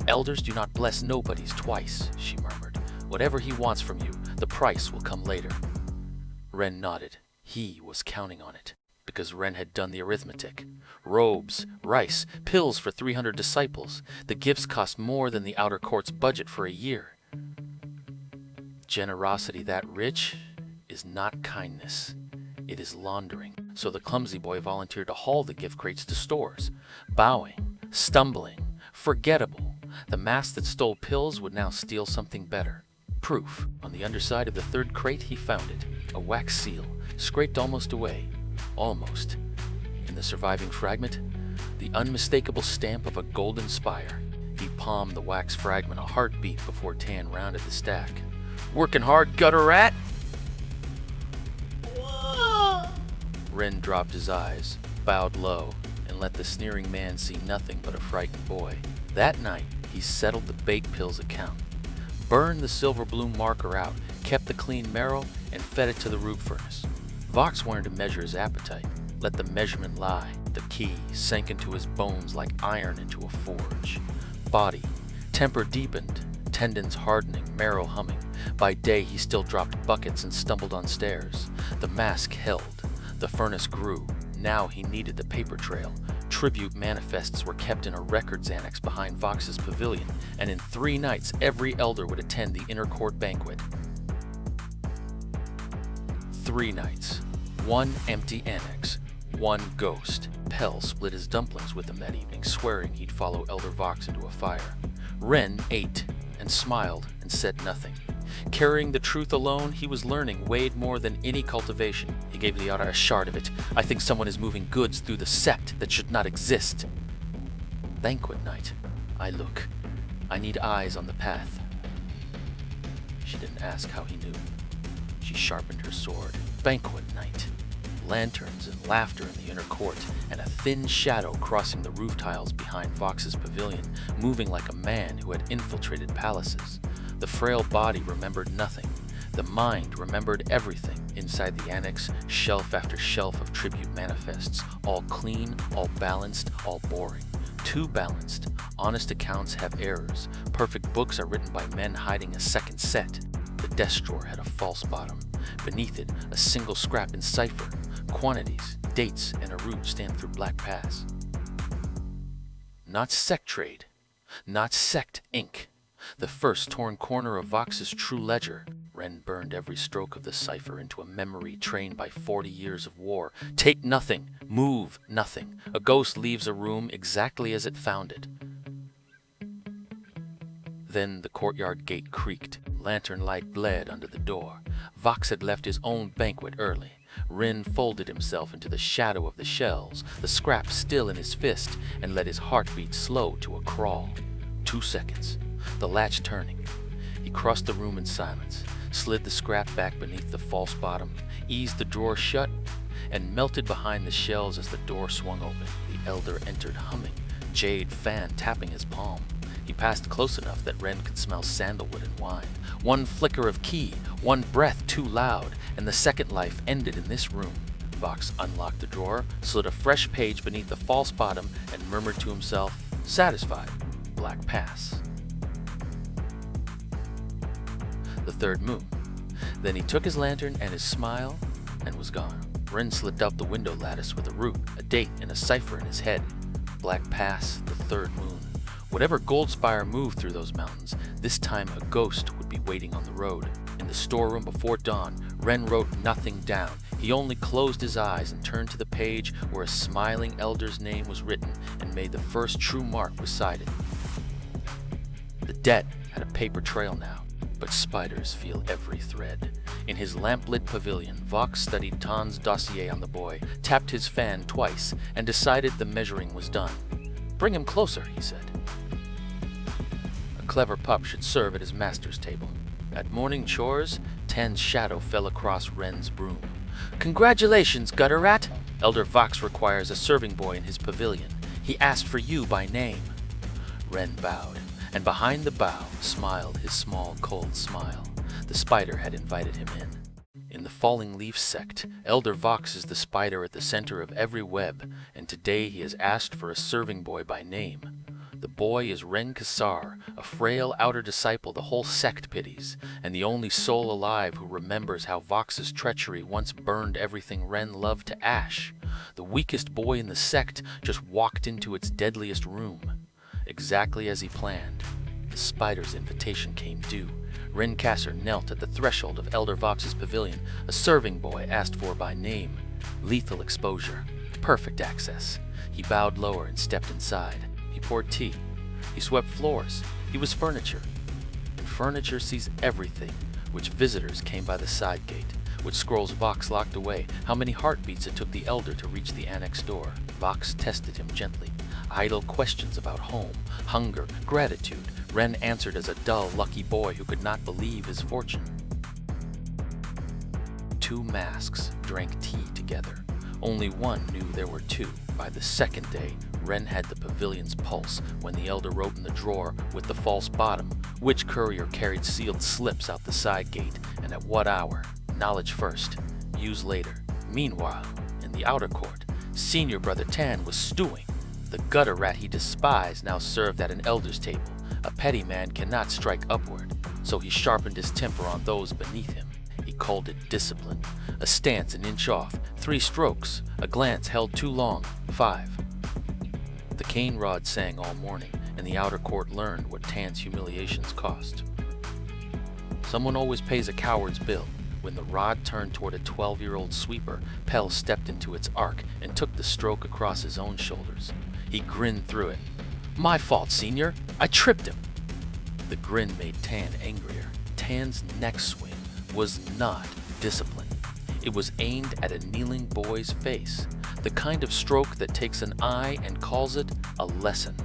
Elders do not bless nobodies twice, she murmured. Whatever he wants from you, the price will come later. Ren nodded. He was counting on it, because Ren had done the arithmetic. Robes, rice, pills for 300 disciples. The gifts cost more than the outer court's budget for a year. Generosity that rich is not kindness. It is laundering. So the clumsy boy volunteered to haul the gift crates to stores. Bowing, stumbling, forgettable. The mask that stole pills would now steal something better. Proof. On the underside of the 3rd crate he found it. A wax seal, scraped almost away. Almost. In the surviving fragment, the unmistakable stamp of a golden spire. He palmed the wax fragment a heartbeat before Tan rounded the stack. Working hard, gutter rat? Ren dropped his eyes, bowed low, and let the sneering man see nothing but a frightened boy. That night, he settled the bake pills account, burned the Silverbloom marker out, kept the clean marrow, and fed it to the root furnace. Vox wanted to measure his appetite. Let the measurement lie. The key sank into his bones like iron into a forge. Body, temper deepened, tendons hardening, marrow humming. By day, he still dropped buckets and stumbled on stairs. The mask held. The furnace grew. Now he needed the paper trail. Tribute manifests were kept in a records annex behind Vox's pavilion, and in 3 nights every elder would attend the inner court banquet. 3 nights. 1 empty annex. 1 ghost. Pell split his dumplings with him that evening, swearing he'd follow Elder Vox into a fire. Ren ate and smiled and said nothing. Carrying the truth alone, he was learning weighed more than any cultivation. He gave Liara a shard of it. I think someone is moving goods through the sect that should not exist. Banquet night. I look. I need eyes on the path. She didn't ask how he knew. She sharpened her sword. Banquet night. Lanterns and laughter in the inner court, and a thin shadow crossing the roof tiles behind Vox's pavilion, moving like a man who had infiltrated palaces. The frail body remembered nothing. The mind remembered everything. Inside the annex, shelf after shelf of tribute manifests, all clean, all balanced, all boring. Too balanced. Honest accounts have errors. Perfect books are written by men hiding a second set. The desk drawer had a false bottom. Beneath it, a single scrap in cipher. Quantities, dates, and a route stamped through black pass. Not Sect trade. Not Sect ink. The first torn corner of Vox's true ledger. Ren burned every stroke of the cipher into a memory trained by 40 years of war. Take nothing. Move nothing. A ghost leaves a room exactly as it found it. Then the courtyard gate creaked. Lantern light bled under the door. Vox had left his own banquet early. Ren folded himself into the shadow of the shelves, the scrap still in his fist, and let his heartbeat slow to a crawl. 2 seconds. The latch turning. He crossed the room in silence, slid the scrap back beneath the false bottom, eased the drawer shut, and melted behind the shelves as the door swung open. The elder entered humming, jade fan tapping his palm. He passed close enough that Ren could smell sandalwood and wine. One flicker of key, one breath too loud, and the second life ended in this room. Vox unlocked the drawer, slid a fresh page beneath the false bottom, and murmured to himself, satisfied. Black pass. The third moon. Then he took his lantern and his smile and was gone. Ren slipped out the window lattice with a route, a date, and a cipher in his head. Black pass, the third moon. Whatever Goldspire moved through those mountains, this time a ghost would be waiting on the road. In the storeroom before dawn, Ren wrote nothing down. He only closed his eyes and turned to the page where a smiling elder's name was written and made the first true mark beside it. The debt had a paper trail now, but spiders feel every thread. In his lamp-lit pavilion, Vox studied Tan's dossier on the boy, tapped his fan twice, and decided the measuring was done. Bring him closer, he said. A clever pup should serve at his master's table. At morning chores, Tan's shadow fell across Ren's broom. Congratulations, gutter rat! Elder Vox requires a serving boy in his pavilion. He asked for you by name. Ren bowed, and behind the bow smiled his small, cold smile. The spider had invited him in. In the Falling Leaf Sect, Elder Vox is the spider at the center of every web, and today he has asked for a serving boy by name. The boy is Ren Kassar, a frail outer disciple the whole sect pities, and the only soul alive who remembers how Vox's treachery once burned everything Ren loved to ash. The weakest boy in the sect just walked into its deadliest room. Exactly as he planned. The spider's invitation came due. Ren Kassar knelt at the threshold of Elder Vox's pavilion, a serving boy asked for by name. Lethal exposure. Perfect access. He bowed lower and stepped inside. He poured tea. He swept floors. He was furniture. And furniture sees everything, which visitors came by the side gate, which scrolls Vox locked away, how many heartbeats it took the elder to reach the annex door. Vox tested him gently. Idle questions about home, hunger, gratitude. Ren answered as a dull, lucky boy who could not believe his fortune. 2 masks drank tea together. Only one knew there were 2. By the second day, Ren had the pavilion's pulse when the elder wrote in the drawer with the false bottom which courier carried sealed slips out the side gate and at what hour. Knowledge first, use later. Meanwhile, in the outer court, senior brother Tan was stewing. The gutter rat he despised now served at an elder's table. A petty man cannot strike upward, so he sharpened his temper on those beneath him. He called it discipline. A stance an inch off, 3 strokes, a glance held too long, 5. The cane rod sang all morning, and the outer court learned what Tan's humiliations cost. Someone always pays a coward's bill. When the rod turned toward a 12-year-old sweeper, Pell stepped into its arc and took the stroke across his own shoulders. He grinned through it. My fault, senior. I tripped him. The grin made Tan angrier. Tan's neck swing was not discipline. It was aimed at a kneeling boy's face, the kind of stroke that takes an eye and calls it a lesson.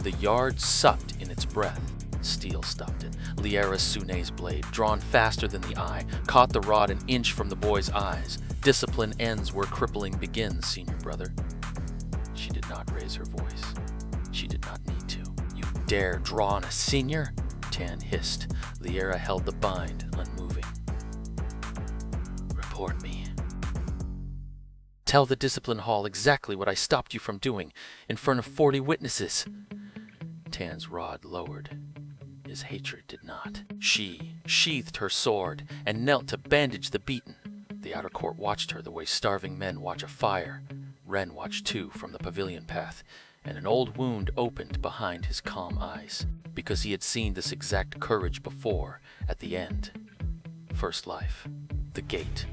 The yard sucked in its breath. Steel stopped it. Liera Sune's blade, drawn faster than the eye, caught the rod an inch from the boy's eyes. Discipline ends where crippling begins, senior brother. She did not raise her voice. She did not need to. You dare draw on a senior? Tan hissed. Liera held the bind, unmoving. Report me. Tell the discipline hall exactly what I stopped you from doing in front of 40 witnesses. Tan's rod lowered. His hatred did not. She sheathed her sword and knelt to bandage the beaten. The outer court watched her the way starving men watch a fire. Ren watched too from the pavilion path, and an old wound opened behind his calm eyes, because he had seen this exact courage before, at the end. First life. The gate.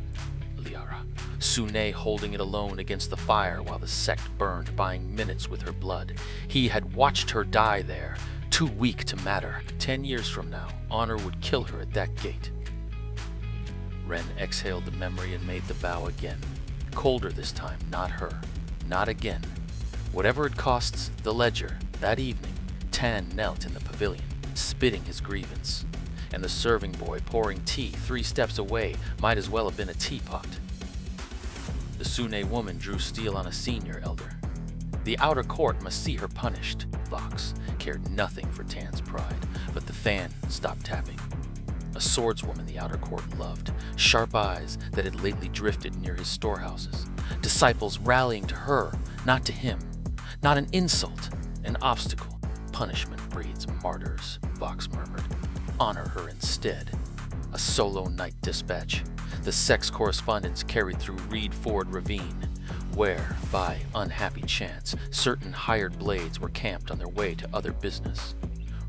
Liara. Sune holding it alone against the fire while the sect burned, buying minutes with her blood. He had watched her die there, too weak to matter. 10 years from now, honor would kill her at that gate. Ren exhaled the memory and made the vow again. Colder this time, not her. Not again. Whatever it costs the ledger, that evening, Tan knelt in the pavilion, spitting his grievance. And the serving boy pouring tea 3 steps away might as well have been a teapot. The Sune woman drew steel on a senior elder. The outer court must see her punished. Vox cared nothing for Tan's pride, but the fan stopped tapping. A swordswoman the outer court loved, sharp eyes that had lately drifted near his storehouses. Disciples rallying to her, not to him. Not an insult, an obstacle. Punishment breeds martyrs, Vox murmured. Honor her instead. A solo night dispatch. The Sect's correspondence carried through Reed Ford Ravine, where, by unhappy chance, certain hired blades were camped on their way to other business.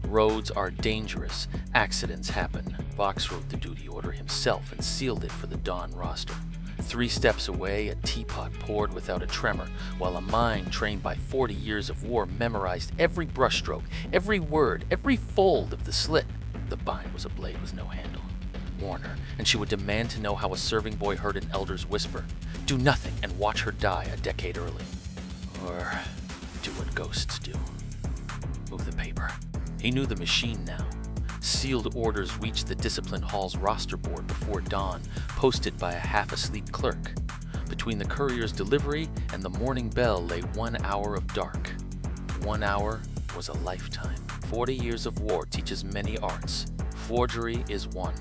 Roads are dangerous. Accidents happen. Vox wrote the duty order himself and sealed it for the Dawn roster. 3 steps away, a teapot poured without a tremor, while a mind trained by 40 years of war memorized every brushstroke, every word, every fold of the slit. The bind was a blade with no handle. Warn her, and she would demand to know how a serving boy heard an elder's whisper. Do nothing and watch her die a decade early. Or do what ghosts do. Move the paper. He knew the machine now. Sealed orders reached the discipline hall's roster board before dawn, posted by a half-asleep clerk. Between the courier's delivery and the morning bell lay 1 hour of dark. 1 hour was a lifetime. 40 years of war teaches many arts. Forgery is one.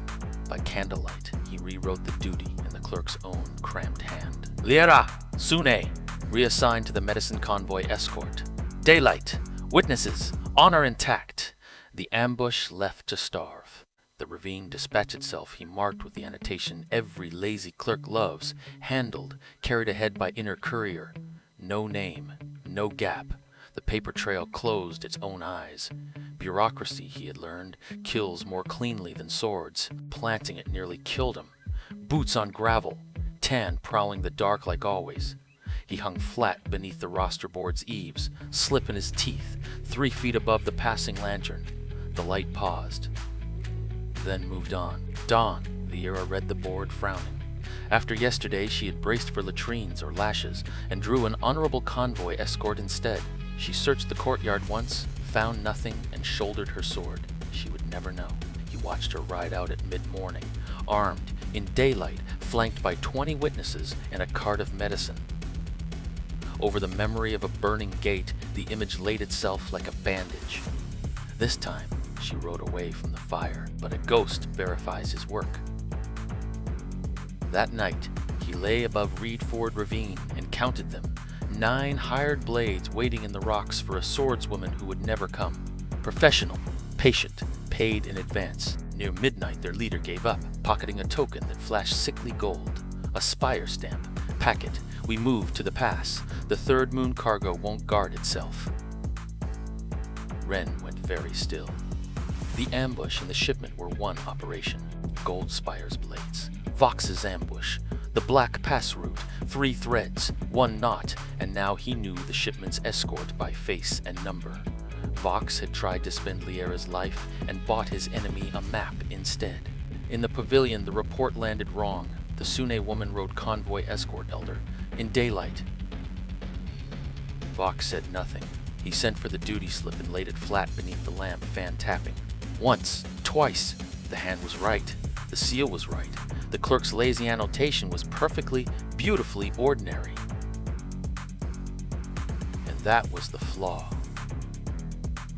By candlelight, he rewrote the duty in the clerk's own cramped hand. Liara! Sune! Reassigned to the medicine convoy escort. Daylight! Witnesses! Honor intact! The ambush left to starve. The ravine dispatch itself he marked with the annotation every lazy clerk loves, handled, carried ahead by inner courier. No name, no gap. The paper trail closed its own eyes. Bureaucracy, he had learned, kills more cleanly than swords. Planting it nearly killed him. Boots on gravel. Tan prowling the dark like always. He hung flat beneath the roster board's eaves, slip in his teeth, 3 feet above the passing lantern. The light paused, then moved on. Dawn, Liara read the board, frowning. After yesterday, she had braced for latrines or lashes, and drew an honorable convoy escort instead. She searched the courtyard once, found nothing, and shouldered her sword. She would never know. He watched her ride out at mid-morning, armed, in daylight, flanked by 20 witnesses and a cart of medicine. Over the memory of a burning gate, the image laid itself like a bandage. This time, she rode away from the fire, but a ghost verifies his work. That night, he lay above Reed Ford Ravine and counted them. 9 hired blades waiting in the rocks for a swordswoman who would never come. Professional, patient, paid in advance. Near midnight, their leader gave up, pocketing a token that flashed sickly gold. A spire stamp. Packet. We move to the pass. The third moon cargo won't guard itself. Ren went very still. The ambush and the shipment were one operation. Gold Spire's blades. Vox's ambush. The Black Pass route. 3 threads, 1 knot, and now he knew the shipment's escort by face and number. Vox had tried to spend Liara's life and bought his enemy a map instead. In the pavilion, the report landed wrong. The Sune woman rode convoy escort elder. In daylight. Vox said nothing. He sent for the duty slip and laid it flat beneath the lamp, fan tapping. Once, twice. The hand was right. The seal was right. The clerk's lazy annotation was perfectly, beautifully ordinary. And that was the flaw.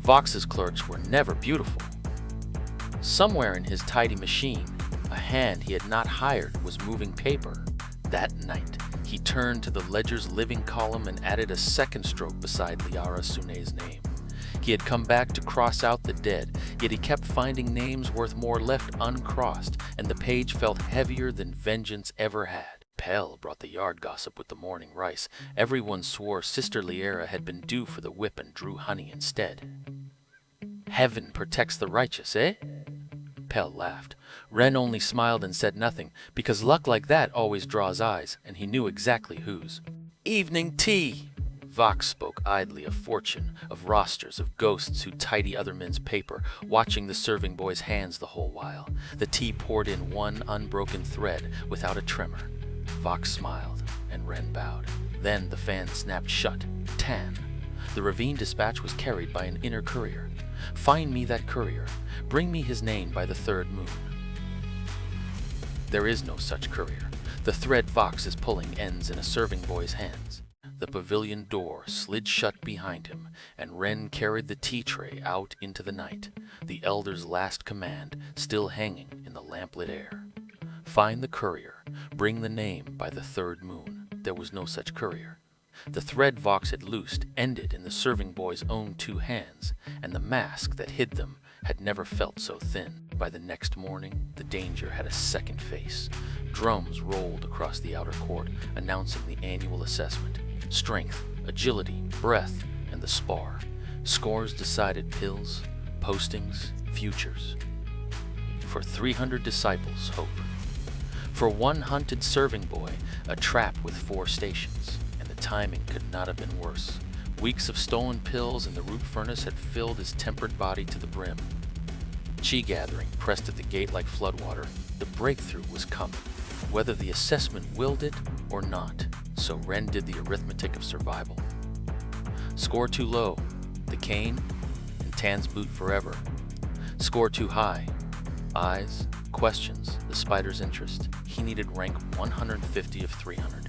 Vox's clerks were never beautiful. Somewhere in his tidy machine, a hand he had not hired was moving paper. That night, he turned to the ledger's living column and added a second stroke beside Liara Sune's name. He had come back to cross out the dead, yet he kept finding names worth more left uncrossed, and the page felt heavier than vengeance ever had. Pell brought the yard gossip with the morning rice. Everyone swore Sister Liera had been due for the whip and drew honey instead. Heaven protects the righteous, eh? Pell laughed. Wren only smiled and said nothing, because luck like that always draws eyes, and he knew exactly whose. Evening tea! Vox spoke idly of fortune, of rosters, of ghosts who tidy other men's paper, watching the serving boy's hands the whole while. The tea poured in one unbroken thread, without a tremor. Vox smiled, and Wren bowed. Then the fan snapped shut. Tan. The Ravine dispatch was carried by an inner courier. Find me that courier. Bring me his name by the third moon. There is no such courier. The thread Vox is pulling ends in a serving boy's hands. The pavilion door slid shut behind him, and Wren carried the tea tray out into the night, the elder's last command still hanging in the lamplit air. Find the courier. Bring the name by the third moon. There was no such courier. The thread Vox had loosed ended in the serving boy's own two hands, and the mask that hid them had never felt so thin. By the next morning, the danger had a second face. Drums rolled across the outer court, announcing the annual assessment. Strength, agility, breath, and the spar. Scores decided pills, postings, futures. For 300 disciples, hope. For one hunted serving boy, a trap with 4 stations. And the timing could not have been worse. Weeks of stolen pills in the root furnace had filled his tempered body to the brim. Chi gathering pressed at the gate like floodwater. The breakthrough was coming, whether the assessment willed it or not. So Wren did the arithmetic of survival. Score too low, the cane, and Tan's boot forever. Score too high, eyes, questions, the spider's interest. He needed rank 150 of 300.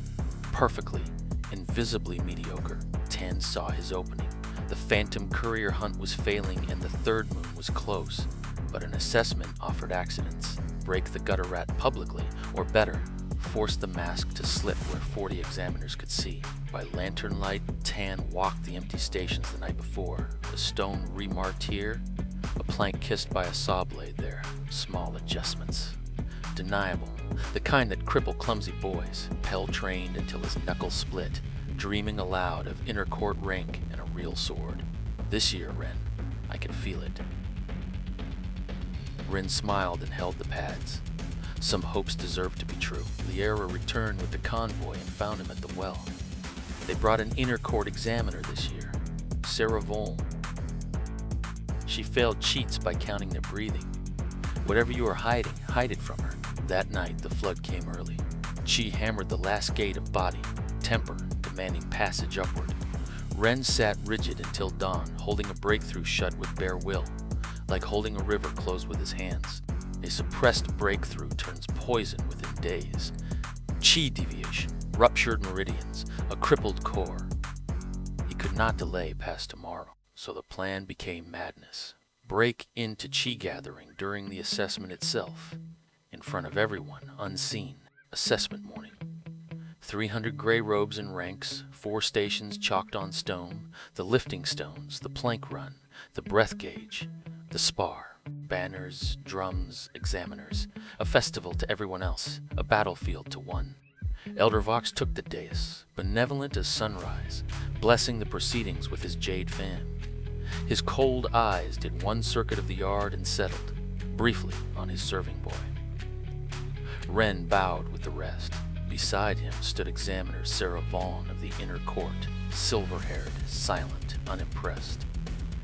Perfectly, invisibly mediocre. Tan saw his opening. The phantom courier hunt was failing and the third moon was close. But an assessment offered accidents. Break the gutter rat publicly, or better, force the mask to slip where 40 examiners could see. By lantern light, Tan walked the empty stations the night before. A stone remarked here, a plank kissed by a saw blade there. Small adjustments. Deniable, the kind that cripple clumsy boys. Pell trained until his knuckles split, dreaming aloud of inner court rank and a real sword. This year, Wren, I can feel it. Wren smiled and held the pads. Some hopes deserved to be true. Liera returned with the convoy and found him at the well. They brought an inner court examiner this year, Sarah Volm. She failed cheats by counting their breathing. Whatever you are hiding, hide it from her. That night, the flood came early. Chi hammered the last gate of body, temper, demanding passage upward. Wren sat rigid until dawn, holding a breakthrough shut with bare will, like holding a river closed with his hands. A suppressed breakthrough turns poison within days. Chi deviation, ruptured meridians, a crippled core. He could not delay past tomorrow, so the plan became madness. Break into Chi gathering during the assessment itself, in front of everyone, unseen. Assessment morning. 300 gray robes and ranks, 4 stations chalked on stone, the lifting stones, the plank run, the breath gauge, the spar. Banners, drums, examiners, a festival to everyone else, a battlefield to one. Elder Vox took the dais, benevolent as sunrise, blessing the proceedings with his jade fan. His cold eyes did one circuit of the yard and settled, briefly, on his serving boy. Wren bowed with the rest. Beside him stood examiner Sarah Vaughn of the inner court, silver-haired, silent, unimpressed.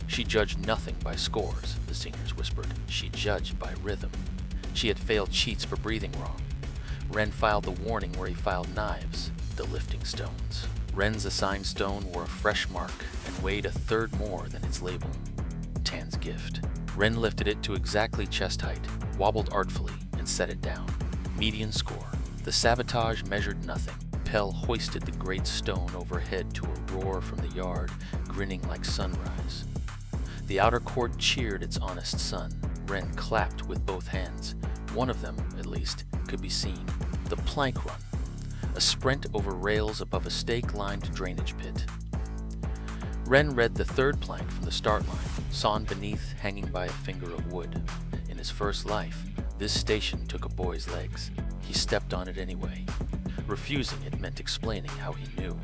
She judged nothing by scores, the seniors whispered. She judged by rhythm. She had failed cheats for breathing wrong. Wren filed the warning where he filed knives, the lifting stones. Wren's assigned stone wore a fresh mark and weighed a third more than its label. Tan's gift. Wren lifted it to exactly chest height, wobbled artfully, and set it down. Median score. The sabotage measured nothing. Pell hoisted the great stone overhead to a roar from the yard, grinning like sunrise. The outer court cheered its honest son. Wren clapped with both hands. One of them, at least, could be seen. The plank run. A sprint over rails above a stake-lined drainage pit. Ren read the third plank from the start line, sawn beneath hanging by a finger of wood. In his first life, this station took a boy's legs. He stepped on it anyway. Refusing it meant explaining how he knew.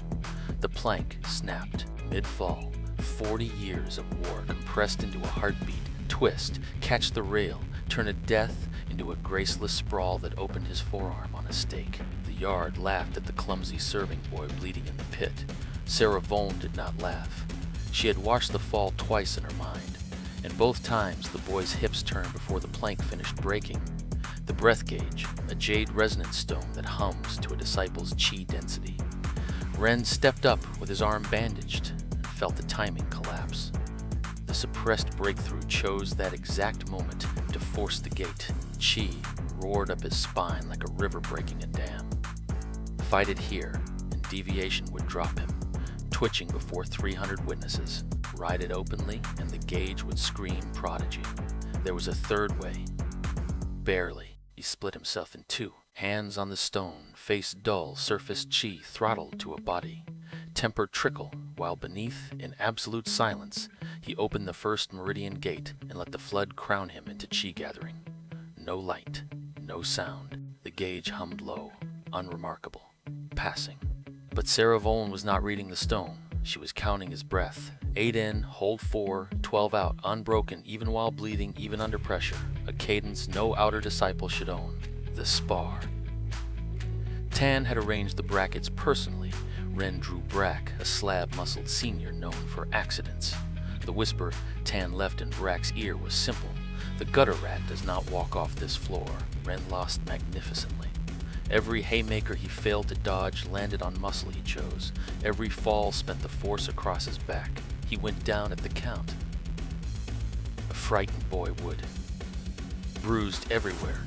The plank snapped mid-fall. 40 years of war compressed into a heartbeat, twist, catch the rail, turn a death into a graceless sprawl that opened his forearm on a stake. The yard laughed at the clumsy serving boy bleeding in the pit. Sarah Vaughan did not laugh. She had watched the fall twice in her mind, and both times the boy's hips turned before the plank finished breaking. The breath gauge, a jade resonance stone that hums to a disciple's chi density. Ren stepped up with his arm bandaged and felt the timing collapse. The suppressed breakthrough chose that exact moment to force the gate. Chi roared up his spine like a river breaking a dam. Fight it here, and deviation would drop him, twitching before 300 witnesses. Ride it openly, and the gauge would scream prodigy. There was a third way. Barely. He split himself in two. Hands on the stone, face dull, surface chi throttled to a body. Temper trickle, while beneath, in absolute silence, he opened the first meridian gate and let the flood crown him into chi gathering. No light, no sound. The gauge hummed low, unremarkable, passing. But Sarah Vaughan was not reading the stone. She was counting his breath. 8 in, hold 4, 12 out, unbroken, even while bleeding, even under pressure. A cadence no outer disciple should own. The spar. Tan had arranged the brackets personally. Ren drew Brack, a slab-muscled senior known for accidents. The whisper Tan left in Brack's ear was simple. The gutter rat does not walk off this floor. Ren lost magnificently. Every haymaker he failed to dodge landed on muscle he chose. Every fall spent the force across his back. He went down at the count. A frightened boy would. Bruised everywhere.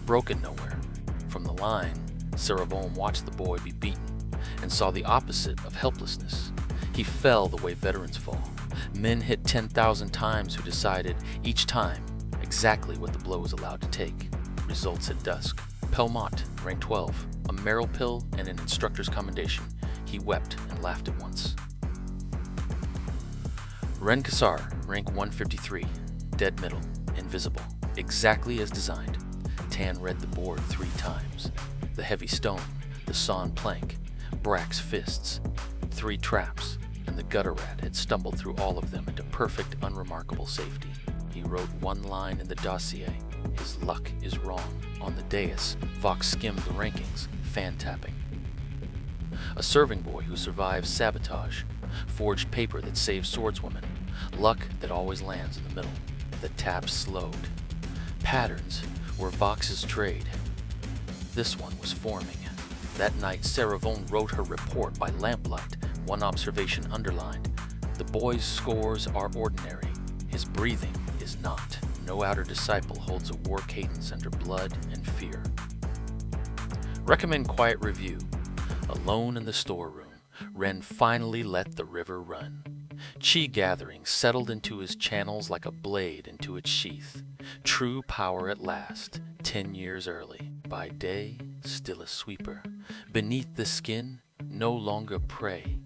Broken nowhere. From the line, Sarah Vaughan watched the boy be beaten and saw the opposite of helplessness. He fell the way veterans fall. Men hit 10,000 times who decided, each time, exactly what the blow was allowed to take. Results at dusk. Pelmont, rank 12, a Merrill pill and an instructor's commendation. He wept and laughed at once. Ren Kassar, rank 153, dead middle, invisible, exactly as designed. Tan read the board 3 times. The heavy stone, the sawn plank, Brack's fists, 3 traps, and the gutter rat had stumbled through all of them into perfect, unremarkable safety. He wrote 1 line in the dossier. His luck is wrong. On the dais, Vox skimmed the rankings, fan-tapping. A serving boy who survives sabotage, forged paper that saves swordswomen, luck that always lands in the middle. The taps slowed. Patterns were Vox's trade. This one was forming. That night, Sarah Vaughan wrote her report by lamplight, 1 observation underlined. The boy's scores are ordinary. His breathing is not. No outer disciple holds a war cadence under blood and fear. Recommend quiet review. Alone in the storeroom, Ren finally let the river run. Chi gathering settled into his channels like a blade into its sheath. True power at last, 10 years early. By day, still a sweeper. Beneath the skin, no longer prey.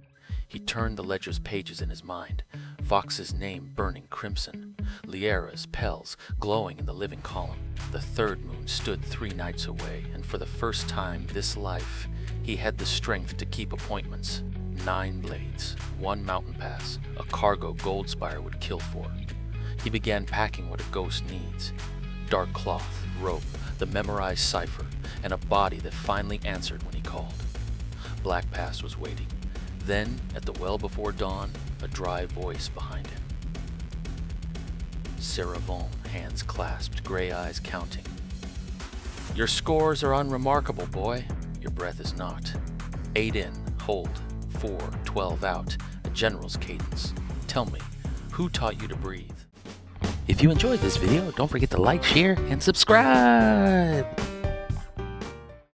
He turned the ledger's pages in his mind. Vox's name burning crimson. Liera's pels glowing in the living column. The third moon stood 3 nights away, and for the first time this life, he had the strength to keep appointments. 9 blades, 1 mountain pass, a cargo Goldspire would kill for. He began packing what a ghost needs. Dark cloth, rope, the memorized cipher, and a body that finally answered when he called. Black Pass was waiting. Then, at the well before dawn, a dry voice behind him. Sarah Vaughan, hands clasped, gray eyes counting. Your scores are unremarkable, boy. Your breath is not. 8 in, hold, 4, 12 out, a general's cadence. Tell me, who taught you to breathe? If you enjoyed this video, don't forget to like, share, and subscribe!